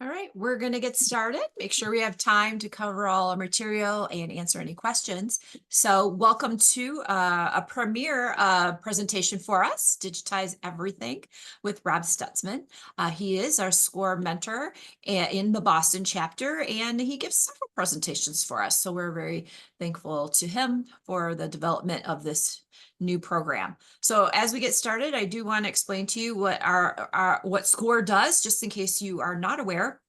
All right, we're going to get started. Make sure we have time to cover all our material and answer any questions. So welcome to a premiere presentation for us, Digitize Everything with Rob Stutzman. He is our SCORE mentor in the Boston chapter, and he gives several presentations for us. So we're very thankful to him for the development of this new program. So as we get started, I do want to explain to you what what SCORE does, just in case you are not aware.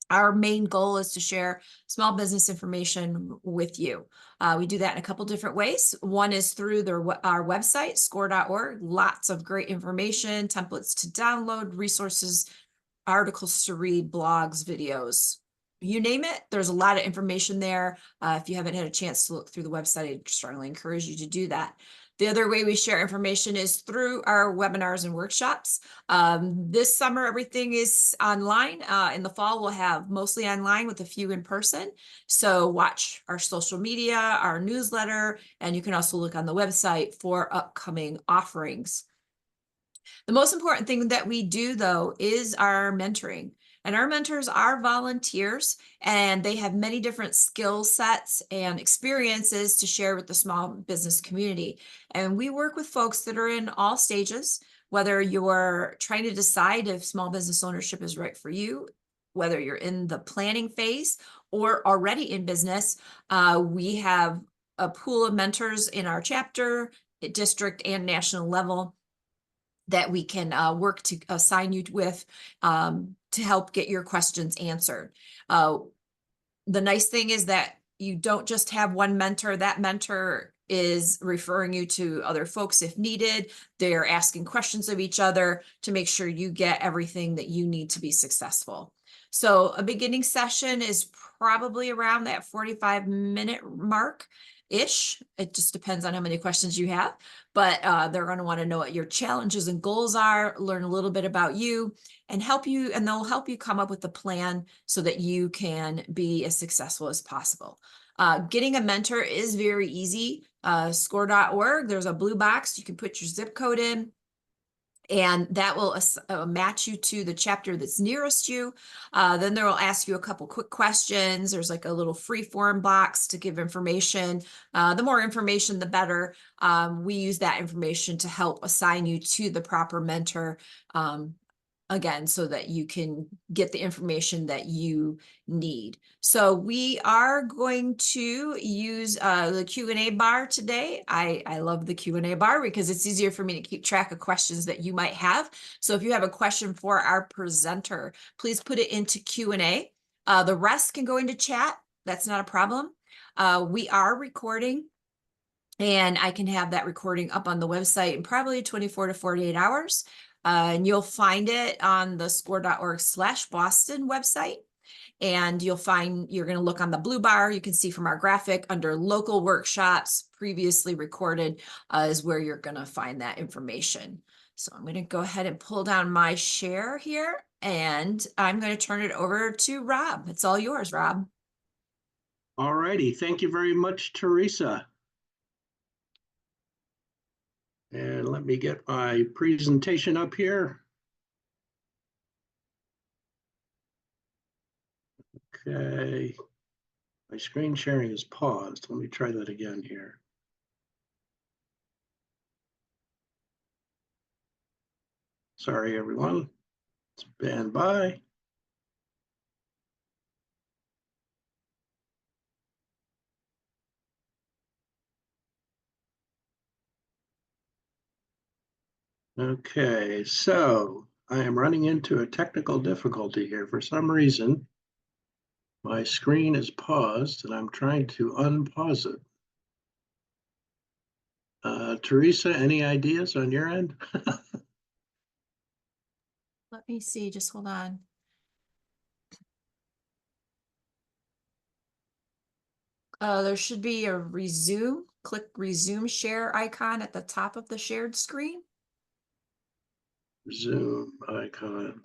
Our main goal is to share small business information with you. We do that in a couple different ways. One is through our website, score.org. Lots of great information, templates to download, resources, articles to read, blogs, videos, you name it. There's a lot of information there. If you haven't had a chance to look through the website, I strongly encourage you to do that. The other way we share information is through our webinars and workshops. This summer, everything is online. In the fall, we'll have mostly online with a few in person. So watch our social media, our newsletter, and you can also look on the website for upcoming offerings. The most important thing that we do, though, is our mentoring. And our mentors are volunteers, and they have many different skill sets and experiences to share with the small business community. And we work with folks that are in all stages, whether you're trying to decide if small business ownership is right for you, whether you're in the planning phase or already in business. We have a pool of mentors in our chapter, district, and national level that we can work to assign you with to help get your questions answered. The nice thing is that you don't just have one mentor. That mentor is referring you to other folks if needed. They're asking questions of each other to make sure you get everything that you need to be successful. So a beginning session is probably around that 45-minute mark-ish. It just depends on how many questions you have, but they're going to want to know what your challenges and goals are, learn a little bit about you, and they'll help you come up with a plan so that you can be as successful as possible. Getting a mentor is very easy. Score.org, there's a blue box. You can put your zip code in, and that will match you to the chapter that's nearest you. Then they'll ask you a couple quick questions. There's like a little free form box to give information. The more information, the better. We use that information to help assign you to the proper mentor, again, so that you can get the information that you need. So we are going to use the Q&A bar today. I love the Q&A bar because it's easier for me to keep track of questions that you might have. So if you have a question for our presenter, please put it into Q&A. The rest can go into chat. That's not a problem. We are recording, and I can have that recording up on the website in probably 24 to 48 hours. And you'll find it on the score.org/Boston website. And you're going to look on the blue bar. You can see from our graphic under local workshops previously recorded is where you're going to find that information. So I'm going to go ahead and pull down my share here, and I'm going to turn it over to Rob. It's all yours, Rob. All righty. Thank you very much, Teresa. And let me get my presentation up here. Okay. My screen sharing is paused. Let me try that again here. Sorry, everyone. Stand by. Okay, so I am running into a technical difficulty here. For some reason, my screen is paused and I'm trying to unpause it. Teresa, any ideas on your end? Let me see, just hold on. There should be a resume, click resume share icon at the top of the shared screen. Zoom icon.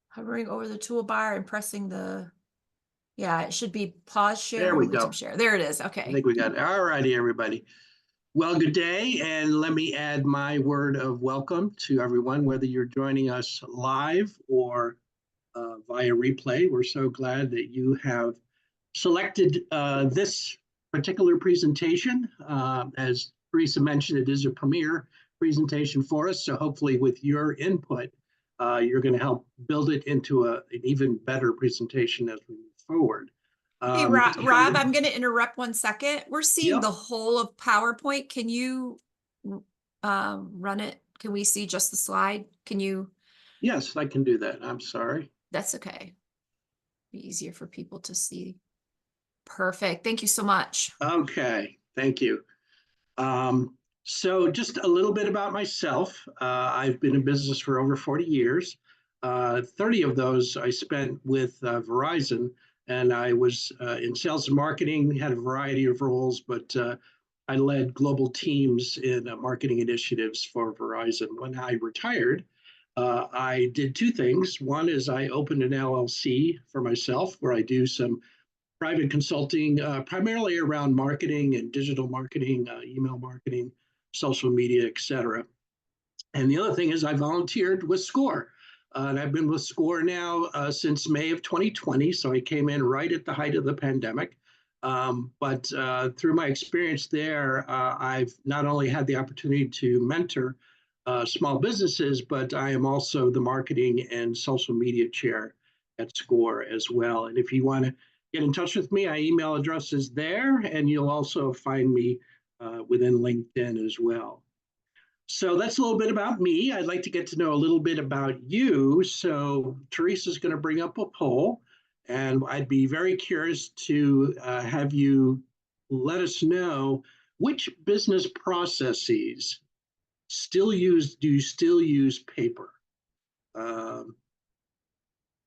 Hovering over the toolbar and pressing the Yeah, it should be pause share There we or resume go. share. There it is. I Okay. think we got it. All righty, everybody. Well, good day, and let me add my word of welcome to everyone, whether you're joining us live or via replay. We're so glad that you have selected this particular presentation. As Teresa mentioned, it is a premiere presentation for us, so hopefully with your input, you're going to help build it into an even better presentation as we move forward. Hey, Let's try Rob, to, I'm going to interrupt 1 second. We're seeing yep, the whole of PowerPoint. Can you run it? Can we see just the slide? Can you? yes, I can do that. I'm sorry. That's okay. Be easier for people to see. Perfect. Thank you so much. Okay, thank you. So just a little bit about myself. I've been in business for over 40 years. 30 of those I spent with Verizon, and I was in sales and marketing, had a variety of roles, but I led global teams in marketing initiatives for Verizon. When I retired, I did two things. One is I opened an LLC for myself where I do some private consulting, primarily around marketing and digital marketing, email marketing, social media, et cetera. And the other thing is I volunteered with SCORE. And I've been with SCORE now since May of 2020. So I came in right at the height of the pandemic. But through my experience there, I've not only had the opportunity to mentor small businesses, but I am also the marketing and social media chair at SCORE as well. And if you want to get in touch with me, my email address is there, and you'll also find me within LinkedIn as well. So that's a little bit about me. I'd like to get to know a little bit about you. So Teresa's going to bring up a poll, and I'd be very curious to have you let us know which business processes do you still use paper? Um,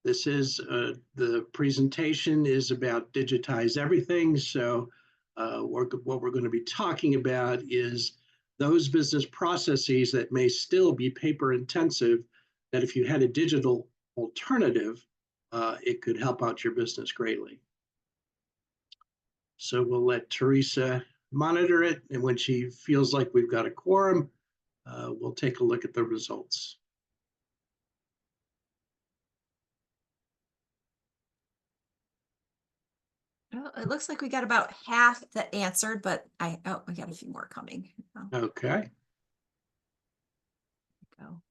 this is the presentation is about digitize everything. So what we're going to be talking about is those business processes that may still be paper intensive, that if you had a digital alternative, it could help out your business greatly. So we'll let Teresa monitor it. And when she feels like we've got a quorum, we'll take a look at the results. Well, it looks like we got about half that answered, but we got a few more coming. Okay. Go.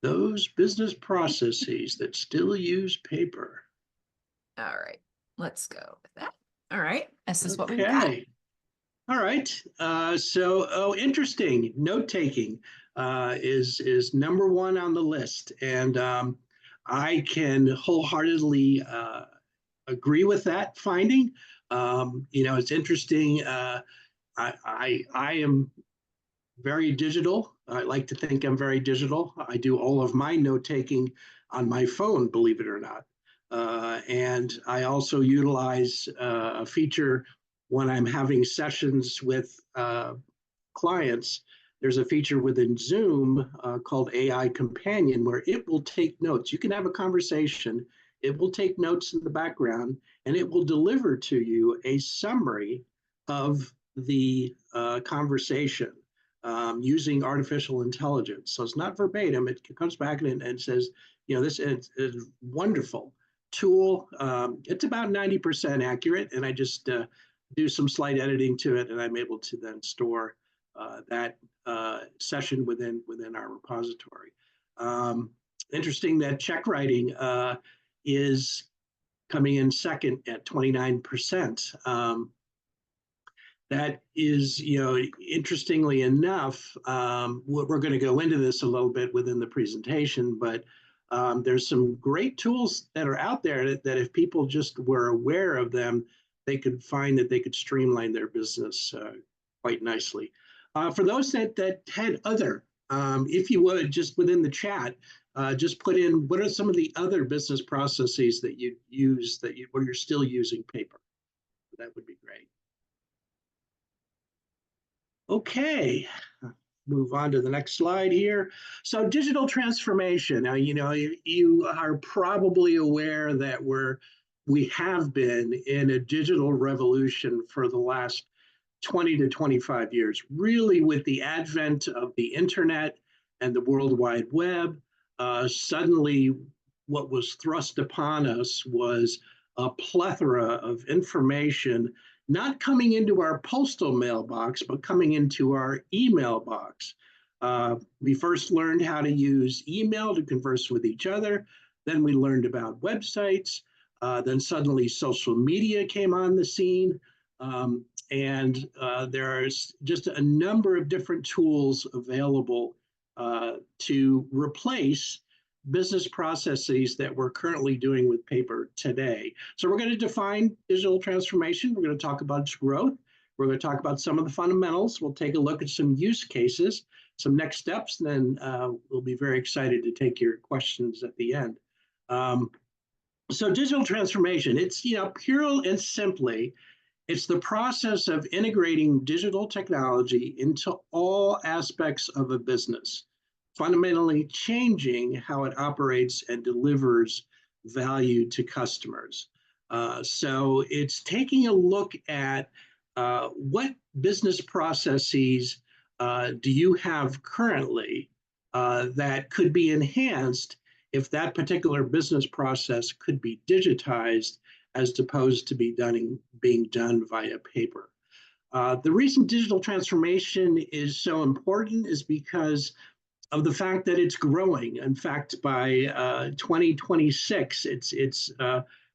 Those business processes that still use paper. All right, let's go with that. All right, this is what we've got. Okay. All right. Interesting. Note taking is number one on the list, and I can wholeheartedly agree with that finding. It's interesting. I am very digital. I like to think I'm very digital. I do all of my note taking on my phone, believe it or not. And I also utilize a feature when I'm having sessions with clients. There's a feature within Zoom called AI Companion where it will take notes. You can have a conversation, it will take notes in the background, and it will deliver to you a summary of the conversation using artificial intelligence. So it's not verbatim. It comes back and says, this is wonderful tool. It's about 90% accurate, and I just do some slight editing to it, and I'm able to then store that session within our repository. Interesting that check writing is coming in second at 29%. That is, interestingly enough, we're going to go into this a little bit within the presentation, but there's some great tools that are out there that if people just were aware of them, they could find that they could streamline their business quite nicely. For those that had other, if you would, just within the chat, just put in what are some of the other business processes that you use where you're still using paper. That would be great. Okay, move on to the next slide here. So digital transformation. Now, you are probably aware that we have been in a digital revolution for the last 20 to 25 years, really with the advent of the internet and the World Wide Web. Suddenly, what was thrust upon us was a plethora of information not coming into our postal mailbox, but coming into our email box. We first learned how to use email to converse with each other. Then we learned about websites. Then suddenly social media came on the scene. And there's just a number of different tools available to replace business processes that we're currently doing with paper today. So we're going to define digital transformation. We're going to talk about its growth. We're going to talk about some of the fundamentals. We'll take a look at some use cases, some next steps, and then we'll be very excited to take your questions at the end. So digital transformation, it's, pure and simply, it's the process of integrating digital technology into all aspects of a business, fundamentally changing how it operates and delivers value to customers. So it's taking a look at what business processes do you have currently that could be enhanced if that particular business process could be digitized as opposed to being done via paper. The reason digital transformation is so important is because of the fact that it's growing. In fact, by 2026, it's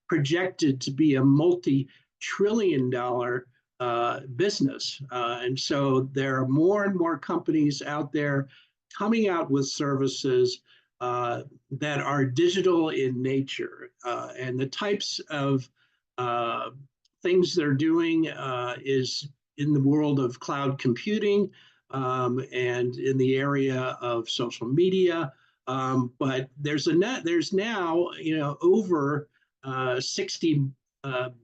projected to be a multi-trillion-dollar business. And so there are more and more companies out there coming out with services that are digital in nature. And the types of things they're doing is in the world of cloud computing and in the area of social media. But there's now over 60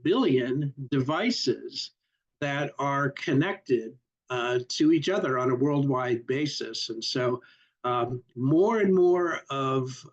billion devices that are connected to each other on a worldwide basis. And so more and more of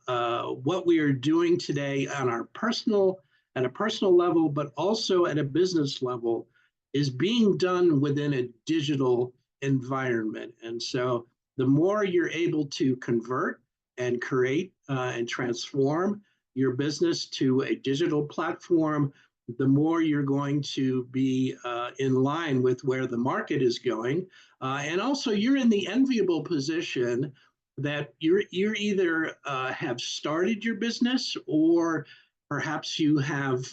what we are doing today on at a personal level, but also at a business level, is being done within a digital environment. And so the more you're able to convert and create and transform your business to a digital platform, the more you're going to be in line with where the market is going. And also you're in the enviable position that you're either have started your business, or perhaps you have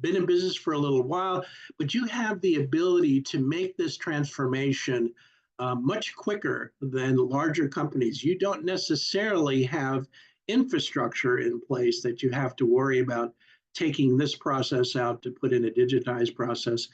been in business for a little while, but you have the ability to make this transformation much quicker than larger companies. You don't necessarily have infrastructure in place that you have to worry about taking this process out to put in a digitized process.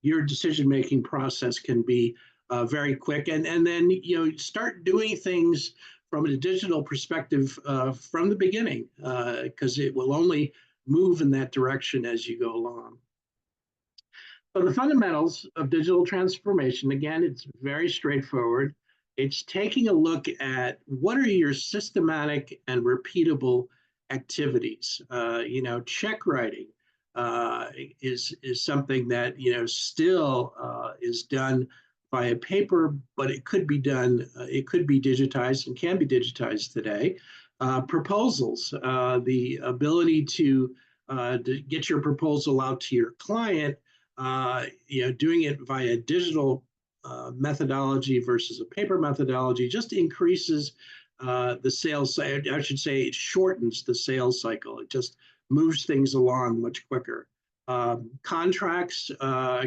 Your decision-making process can be very quick, and then start doing things from a digital perspective from the beginning, because it will only move in that direction as you go along. So the fundamentals of digital transformation, again, it's very straightforward. It's taking a look at what are your systematic and repeatable activities. Check writing is something that still is done via paper, but it could be done. It could be digitized and can be digitized today. Proposals, the ability to get your proposal out to your client, doing it via digital methodology versus a paper methodology just increases the sales. I should say it shortens the sales cycle. It just moves things along much quicker. Contracts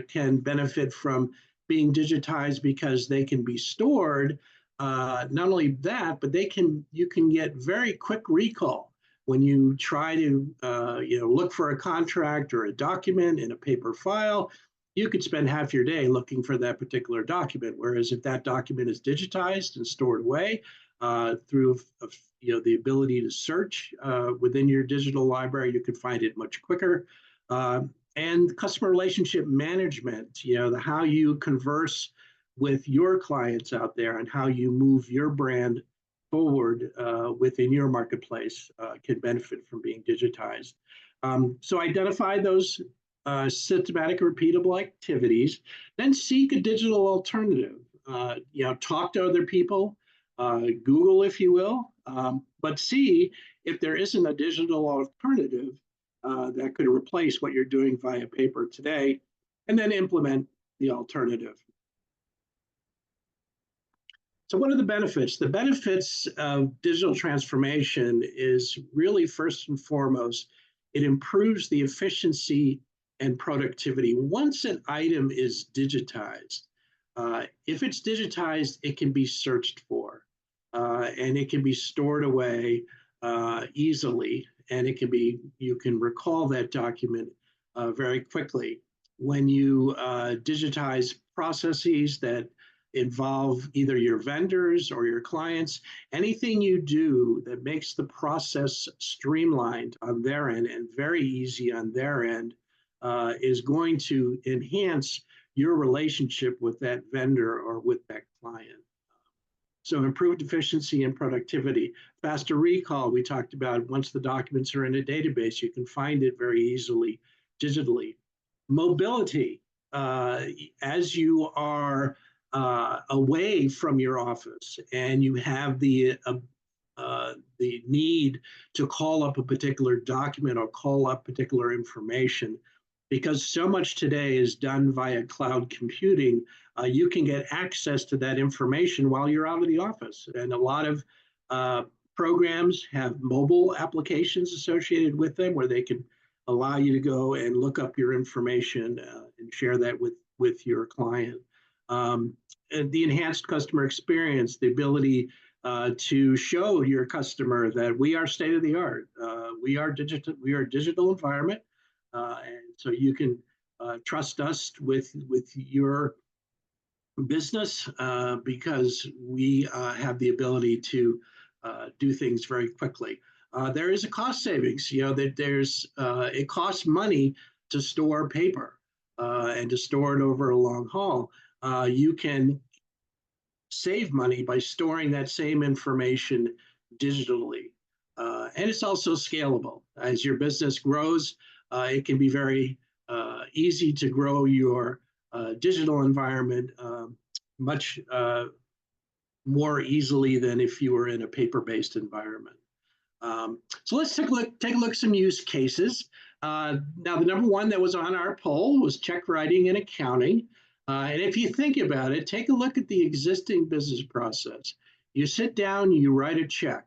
can benefit from being digitized because they can be stored. Not only that, but you can get very quick recall when you try to look for a contract or a document in a paper file. You could spend half your day looking for that particular document. Whereas if that document is digitized and stored away through the ability to search within your digital library, you could find it much quicker. And customer relationship management, how you converse with your clients out there and how you move your brand forward within your marketplace can benefit from being digitized. So identify those systematic, repeatable activities, then seek a digital alternative. Talk to other people, Google, if you will, but see if there isn't a digital alternative that could replace what you're doing via paper today, and then implement the alternative. So what are the benefits? The benefits of digital transformation is really first and foremost, it improves the efficiency and productivity. Once an item is digitized, if it's digitized, it can be searched for and it can be stored away easily, and you can recall that document very quickly. When you digitize processes that involve either your vendors or your clients, anything you do that makes the process streamlined on their end and very easy on their end is going to enhance your relationship with that vendor or with that client. So improved efficiency and productivity. Faster recall, we talked about. Once the documents are in a database, you can find it very easily digitally. Mobility, as you are away from your office and you have the need to call up a particular document or call up particular information, because so much today is done via cloud computing, you can get access to that information while you're out of the office. And a lot of programs have mobile applications associated with them where they can allow you to go and look up your information and share that with your client. And the enhanced customer experience, the ability to show your customer that we are state of the art. We are digital environment, and so you can trust us with your business because we have the ability to do things very quickly. There is a cost savings. It costs money to store paper and to store it over a long haul. You can save money by storing that same information digitally. And it's also scalable. As your business grows, it can be very easy to grow your digital environment much more easily than if you were in a paper-based environment. So let's take a look at some use cases. Now, the number one that was on our poll was check writing and accounting. And if you think about it, take a look at the existing business process. You sit down, you write a check,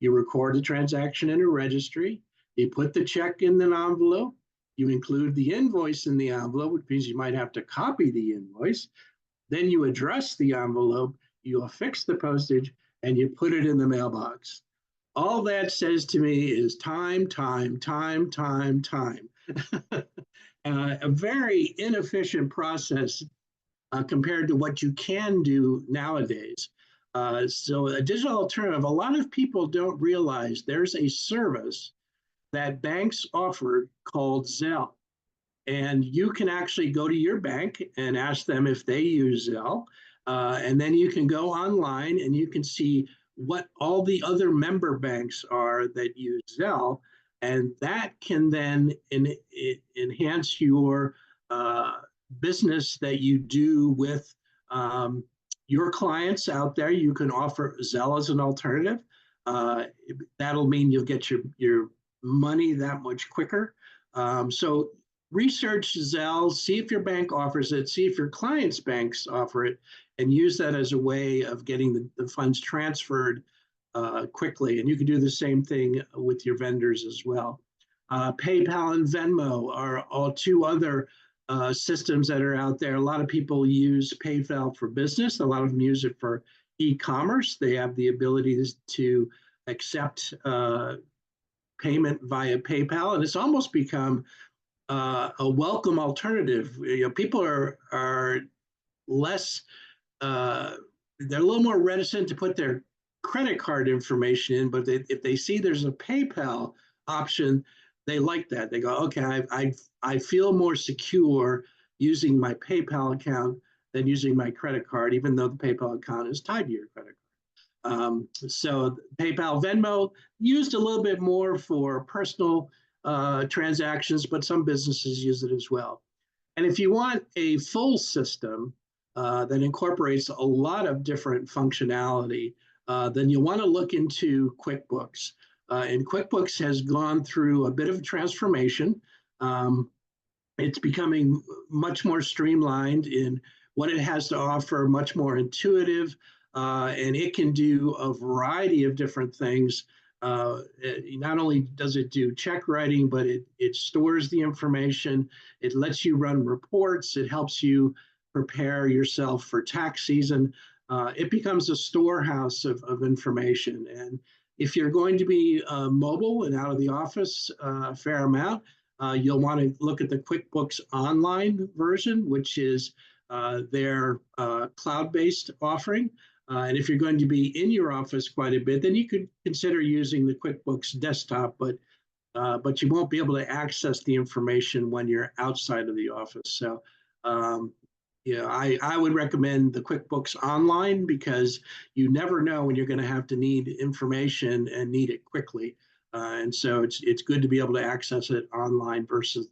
you record the transaction in a registry, you put the check in an envelope, you include the invoice in the envelope, which means you might have to copy the invoice, then you address the envelope, you affix the postage, and you put it in the mailbox. All that says to me is time, time, time, time, time. A very inefficient process compared to what you can do nowadays. So a digital alternative, a lot of people don't realize there's a service that banks offer called Zelle. And you can actually go to your bank and ask them if they use Zelle. And then you can go online and you can see what all the other member banks are that use Zelle. And that can then enhance your business that you do with your clients out there. You can offer Zelle as an alternative. That'll mean you'll get your money that much quicker. So research Zelle, see if your bank offers it, see if your client's banks offer it, and use that as a way of getting the funds transferred quickly. And you can do the same thing with your vendors as well. PayPal and Venmo are all two other systems that are out there. A lot of people use PayPal for business. A lot of them use it for e-commerce. They have the ability to accept payment via PayPal, and it's almost become a welcome alternative. People are less, they're a little more reticent to put their credit card information in, but if they see there's a PayPal option, they like that. They go, okay, I feel more secure using my PayPal account than using my credit card, even though the PayPal account is tied to your credit card. So PayPal, Venmo used a little bit more for personal transactions, but some businesses use it as well. And if you want a full system that incorporates a lot of different functionality, then you'll want to look into QuickBooks. And QuickBooks has gone through a bit of a transformation. Um, it's becoming much more streamlined in what it has to offer, much more intuitive, and it can do a variety of different things. Not only does it do check writing, but it stores the information. It lets you run reports. It helps you prepare yourself for tax season. It becomes a storehouse of information. And if you're going to be mobile and out of the office a fair amount, you'll want to look at the QuickBooks Online version, which is their cloud-based offering. And if you're going to be in your office quite a bit, then you could consider using the QuickBooks desktop, but you won't be able to access the information when you're outside of the office. So, I would recommend the QuickBooks Online because you never know when you're going to have to need information and need it quickly. And so it's good to be able to access it online versus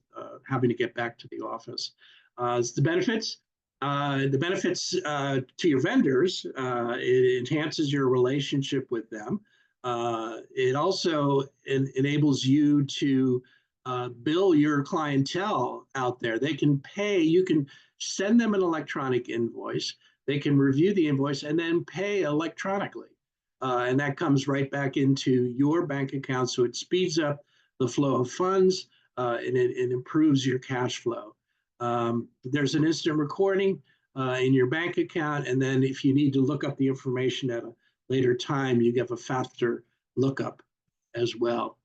having to get back to the office. The benefits. To your vendors, it enhances your relationship with them. It also enables you to bill your clientele out there. They can pay, you can send them an electronic invoice, they can review the invoice and then pay electronically. And that comes right back into your bank account. So it speeds up the flow of funds and it improves your cash flow. There's an instant recording in your bank account. And then if you need to look up the information at a later time, you get a faster lookup as well.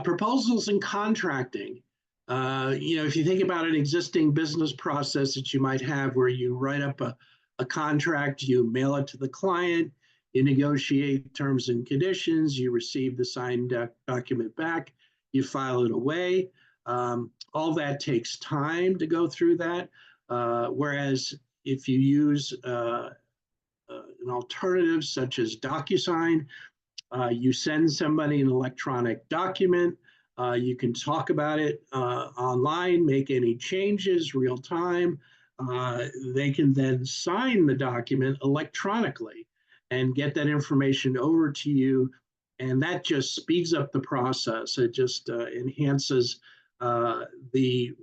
Proposals and contracting. If you think about an existing business process that you might have where you write up a contract, you mail it to the client, you negotiate terms and conditions, you receive the signed document back, you file it away. All that takes time to go through that. Whereas if you use an alternative such as DocuSign, you send somebody an electronic document, you can talk about it online, make any changes real time. They can then sign the document electronically and get that information over to you. And that just speeds up the process. It just enhances the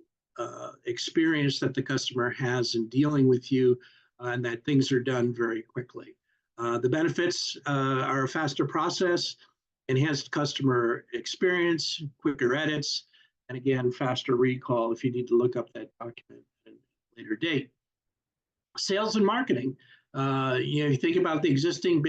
experience that the customer has in dealing with you and that things are done very quickly. The benefits are a faster process, enhanced customer experience, quicker edits, and again, faster recall if you need to look up that document at a later date. Sales and marketing. You think about the existing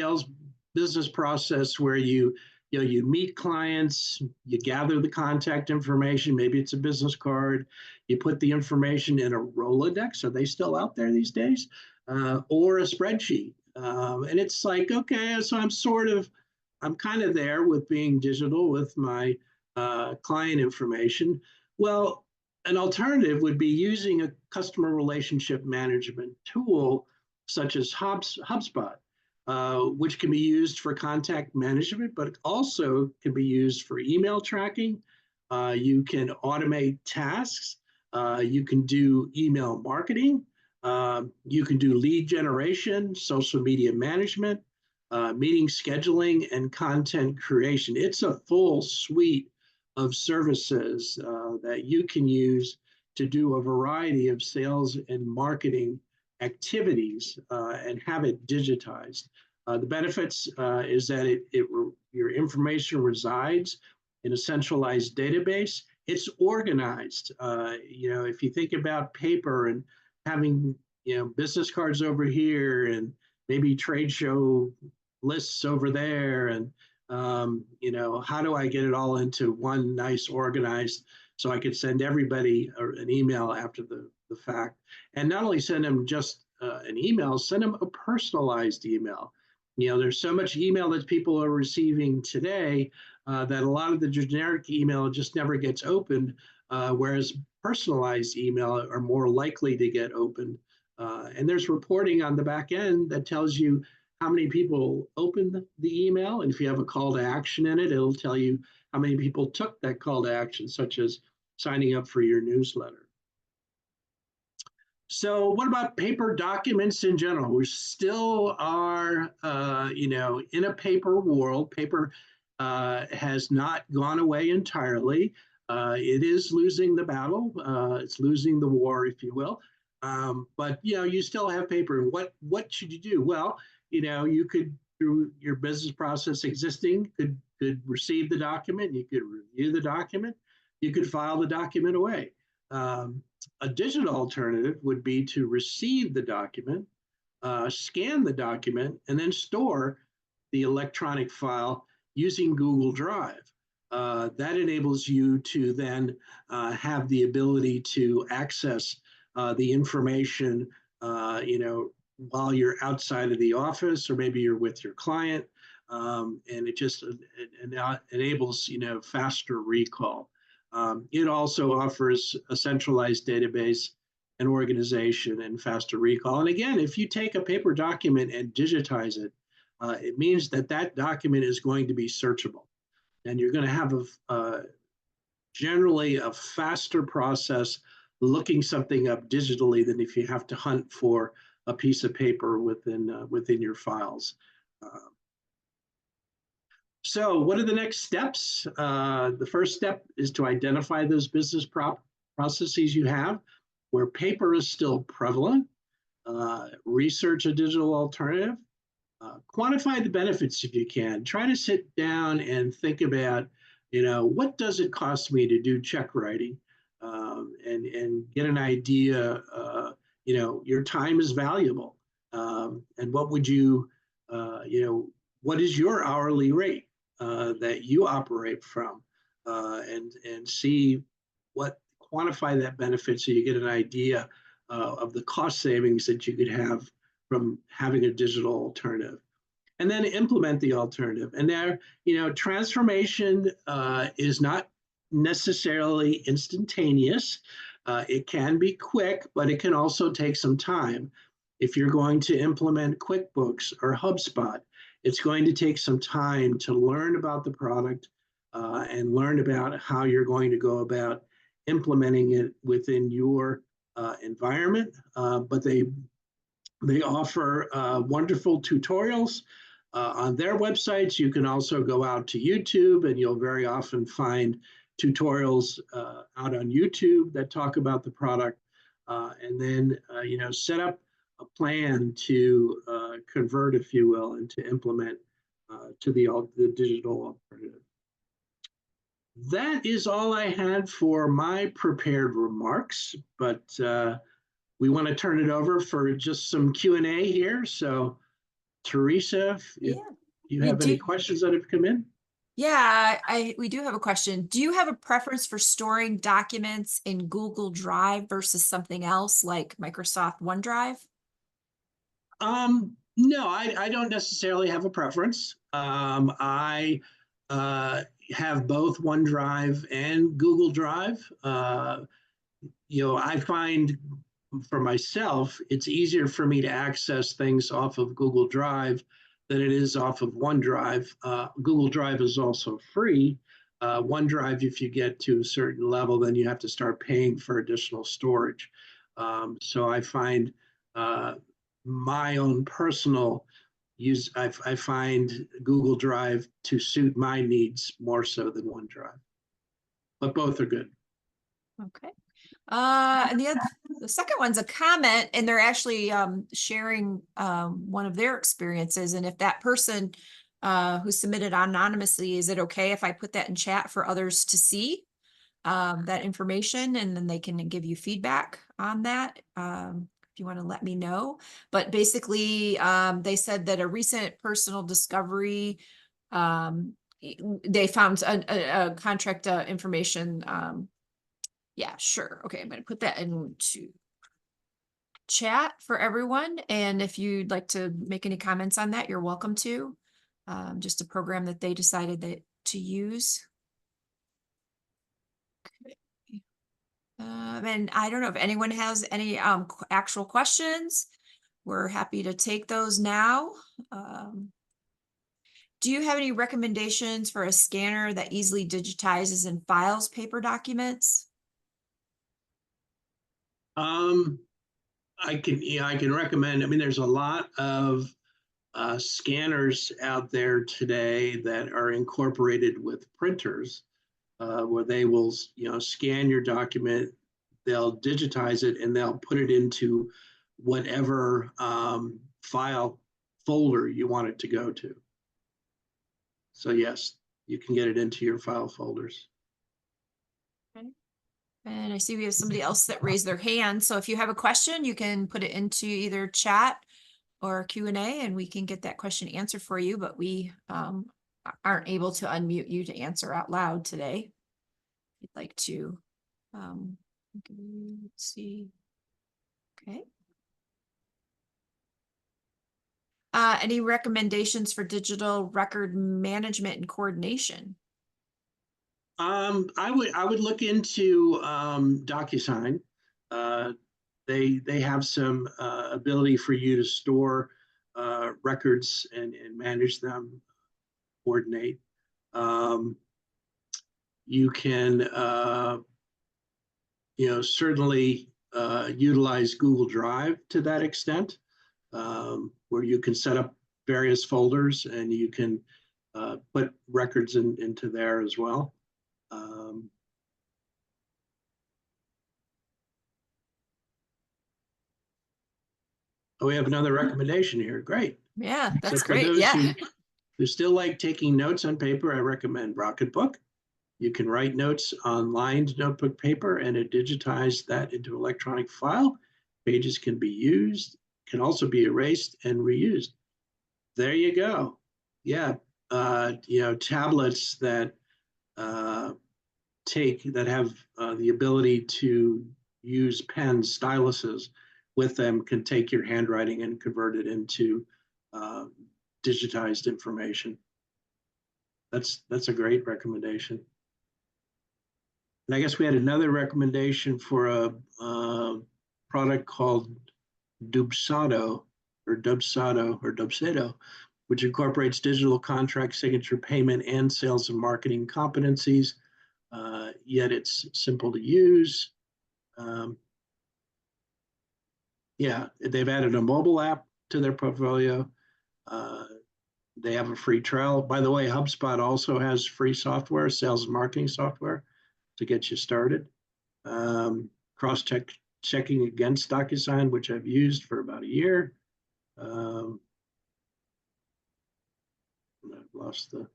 business process where you meet clients, you gather the contact information, maybe it's a business card, you put the information in a Rolodex, are they still out there these days? Or a spreadsheet. And it's like, okay, so I'm kind of there with being digital with my client information. Well, an alternative would be using a customer relationship management tool such as HubSpot, which can be used for contact management, but also can be used for email tracking. You can automate tasks. You can do email marketing. You can do lead generation, social media management, meeting scheduling, and content creation. It's a full suite of services that you can use to do a variety of sales and marketing activities and have it digitized. The benefits is that your information resides in a centralized database. It's organized. If you think about paper and having business cards over here and maybe trade show lists over there, and how do I get it all into one nice organized so I could send everybody an email after the fact, and not only send them just an email, send them a personalized email. There's so much email that people are receiving today that a lot of the generic email just never gets opened, whereas personalized email are more likely to get opened. And there's reporting on the back end that tells you how many people opened the email. And if you have a call to action in it, it'll tell you how many people took that call to action, such as signing up for your newsletter. So what about paper documents in general? We still are, in a paper world. Paper has not gone away entirely. It is losing the battle. It's losing the war, if you will. But you still have paper. What should you do? Well, you could, through your business process existing, could receive the document. You could review the document. You could file the document away. A digital alternative would be to receive the document, scan the document, and then store the electronic file using Google Drive. That enables you to then have the ability to access the information, while you're outside of the office, or maybe you're with your client, and it just enables faster recall. It also offers a centralized database and organization and faster recall. And again, if you take a paper document and digitize it, it means that that document is going to be searchable. And you're going to have generally a faster process looking something up digitally than if you have to hunt for a piece of paper within your files. So what are the next steps? The first step is to identify those business processes you have where paper is still prevalent. Research a digital alternative. Quantify the benefits if you can. Try to sit down and think about, what does it cost me to do check writing, and get an idea. Your time is valuable, and what would you, what is your hourly rate that you operate from, and see quantify that benefit so you get an idea of the cost savings that you could have from having a digital alternative, and then implement the alternative. And there, transformation is not necessarily instantaneous. It can be quick, but it can also take some time. If you're going to implement QuickBooks or HubSpot, it's going to take some time to learn about the product and learn about how you're going to go about implementing it within your environment. But they offer wonderful tutorials on their websites. You can also go out to YouTube, and you'll very often find tutorials out on YouTube that talk about the product, and then set up a plan to convert, if you will, and to implement to the digital alternative. That is all I had for my prepared remarks, but we want to turn it over for just some Q&A here. So Teresa, if you have any questions that have come in? Yeah, we do have a question. Do you have a preference for storing documents in Google Drive versus something else like Microsoft OneDrive? No, I don't necessarily have a preference. I have both OneDrive and Google Drive. I find for myself, it's easier for me to access things off of Google Drive than it is off of OneDrive. Google Drive is also free. OneDrive, if you get to a certain level, then you have to start paying for additional storage. So I find my own personal use, I find Google Drive to suit my needs more so than OneDrive. But both are good. Okay. And the second one's a comment, and they're actually sharing one of their experiences. And if that person who submitted anonymously, is it okay if I put that in chat for others to see that information, and then they can give you feedback on that if you want to let me know. But basically, they said that a recent personal discovery, they found a contract information. Yeah, sure. Okay, I'm going to put that into chat for everyone. And if you'd like to make any comments on that, you're welcome to. Just a program that they decided to use. Okay. And I don't know if anyone has any actual questions. We're happy to take those now. Do you have any recommendations for a scanner that easily digitizes and files paper documents? I can recommend. I mean, there's a lot of scanners out there today that are incorporated with printers, where they will, scan your document, they'll digitize it, and they'll put it into whatever file folder you want it to go to. So yes, you can get it into your file folders. Okay. And I see we have somebody else that raised their hand. So if you have a question, you can put it into either chat or Q&A and we can get that question answered for you, but we aren't able to unmute you to answer out loud today. If you'd like to, let's see. Okay. Any recommendations for digital record management and coordination? I would look into DocuSign. They have some ability for you to store records and manage them, coordinate. You can certainly utilize Google Drive to that extent, where you can set up various folders and you can put records into there as well. We have another recommendation here. Great. Yeah, that's So for great. those Yeah. who still like taking notes on paper, I recommend Rocketbook. You can write notes on lined notebook paper and it digitizes that into electronic file. Pages can be used, can also be erased and reused. There you go. Yeah, tablets that have the ability to use pens, styluses with them can take your handwriting and convert it into digitized information. That's a great recommendation. And I guess we had another recommendation for a product called Dubsado, which incorporates digital contract signature payment and sales and marketing competencies, yet it's simple to use. Yeah, they've added a mobile app to their portfolio. They have a free trial. By the way, HubSpot also has free software, sales and marketing software to get you started. Checking against DocuSign, which I've used for about a year. I've lost the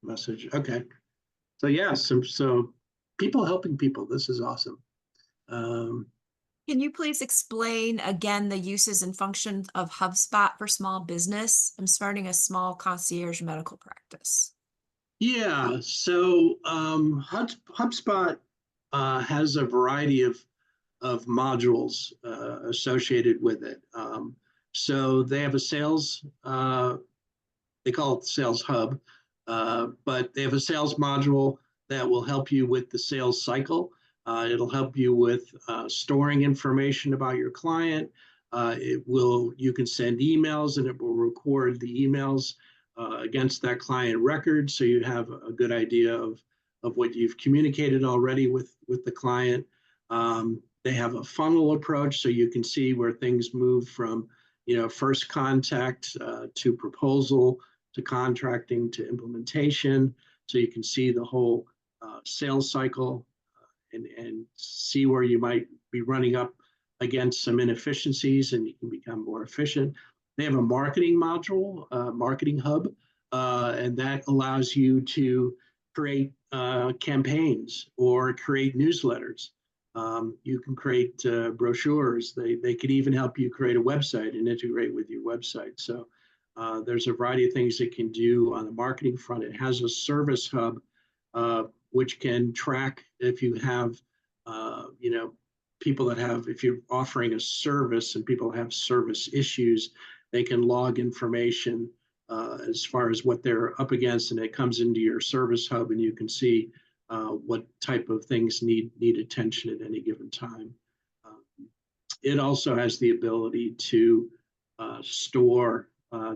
message. Okay. So yeah, so people helping people. This is awesome. Can you please explain again the uses and functions of HubSpot for small business? I'm starting a small concierge medical practice. Yeah, so HubSpot has a variety of modules associated with it. So they have a sales, they call it the Sales Hub, but they have a sales module that will help you with the sales cycle. It'll help you with storing information about your client. You can send emails and it will record the emails against that client record, so you have a good idea of what you've communicated already with the client. They have a funnel approach, so you can see where things move from, first contact to proposal to contracting to implementation. So you can see the whole sales cycle and see where you might be running up against some inefficiencies and you can become more efficient. They have a marketing module, marketing hub, and that allows you to create campaigns or create newsletters. You can create brochures. They could even help you create a website and integrate with your website. So there's a variety of things it can do on the marketing front. It has a service hub, which can track if you have, people that have, if you're offering a service and people have service issues, they can log information as far as what they're up against, and it comes into your service hub, and you can see what type of things need attention at any given time. It also has the ability to store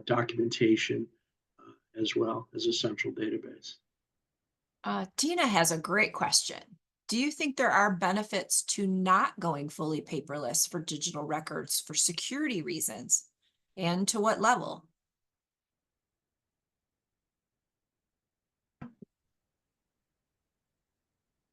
documentation as well as a central database. Tina has a great question. Do you think there are benefits to not going fully paperless for digital records for security reasons? And to what level?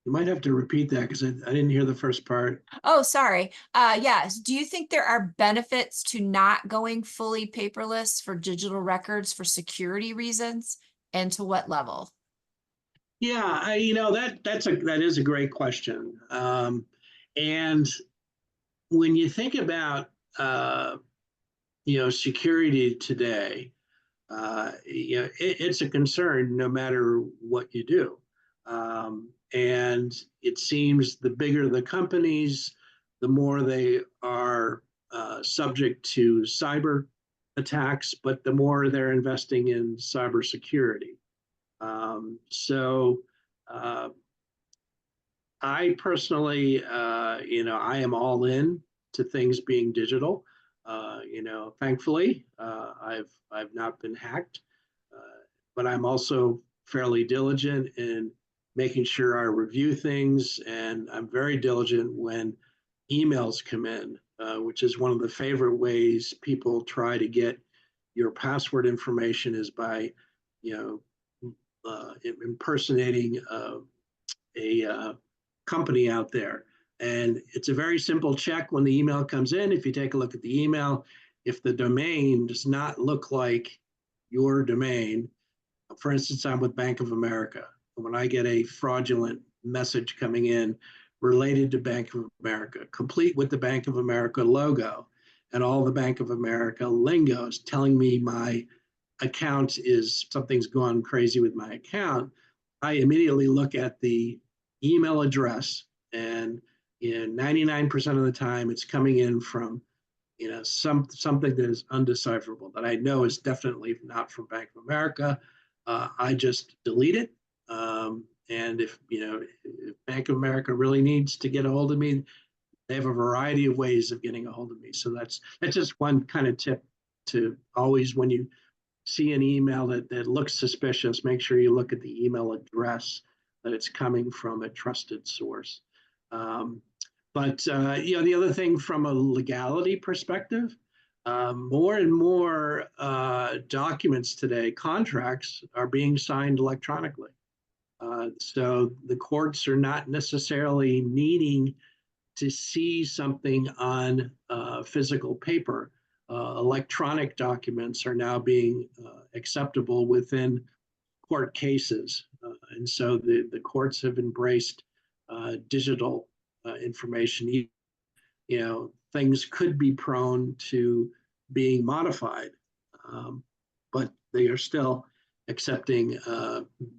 You might have to repeat that because I didn't hear the first part. Oh, sorry. Yes. Do you think there are benefits to not going fully paperless for digital records for security reasons? And to what level? Yeah, that is a great question. And when you think about security today, it's a concern no matter what you do. And it seems the bigger the companies, the more they are subject to cyber attacks, but the more they're investing in cybersecurity. So I personally, I am all in to things being digital. Thankfully, I've not been hacked, but I'm also fairly diligent in making sure I review things, and I'm very diligent when emails come in, which is one of the favorite ways people try to get your password information is by, impersonating a company out there. And it's a very simple check when the email comes in. If you take a look at the email, if the domain does not look like your domain, for instance, I'm with Bank of America. When I get a fraudulent message coming in related to Bank of America, complete with the Bank of America logo and all the Bank of America lingos telling me my account is something's gone crazy with my account, I immediately look at the email address, and 99% of the time it's coming in from something that is undecipherable that I know is definitely not from Bank of America. I just delete it. And if Bank of America really needs to get a hold of me, they have a variety of ways of getting a hold of me. So that's just one kind of tip to always, when you see an email that looks suspicious, make sure you look at the email address, that it's coming from a trusted source. But the other thing from a legality perspective, more and more documents today, contracts, are being signed electronically. So the courts are not necessarily needing to see something on physical paper. Electronic documents are now being acceptable within court cases. And so the courts have embraced digital information. Things could be prone to being modified, but they are still accepting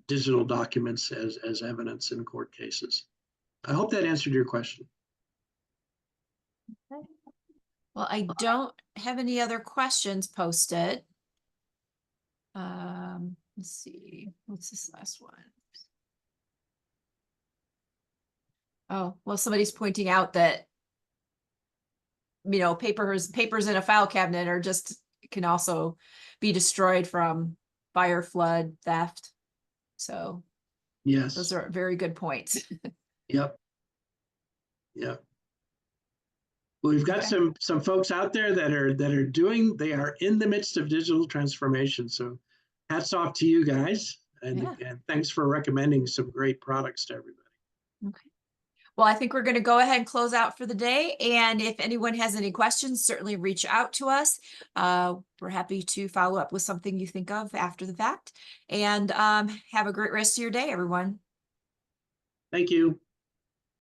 digital documents as evidence in court cases. I hope that answered your question. Well, I don't have any other questions posted. Let's see, what's this last one? Oh, well, somebody's pointing out that, papers in a file cabinet are just, can also be destroyed from fire, flood, theft. So Yes. those are very good points. Yep. Yep. Well, we've got Okay. some folks out there that are they are in the midst of digital transformation. So hats off to you guys, and thanks for recommending some great products to everybody. Okay. Well, I think we're going to go ahead and close out for the day. And if anyone has any questions, certainly reach out to us. We're happy to follow up with something you think of after the fact. And have a great rest of your day, everyone. Thank you.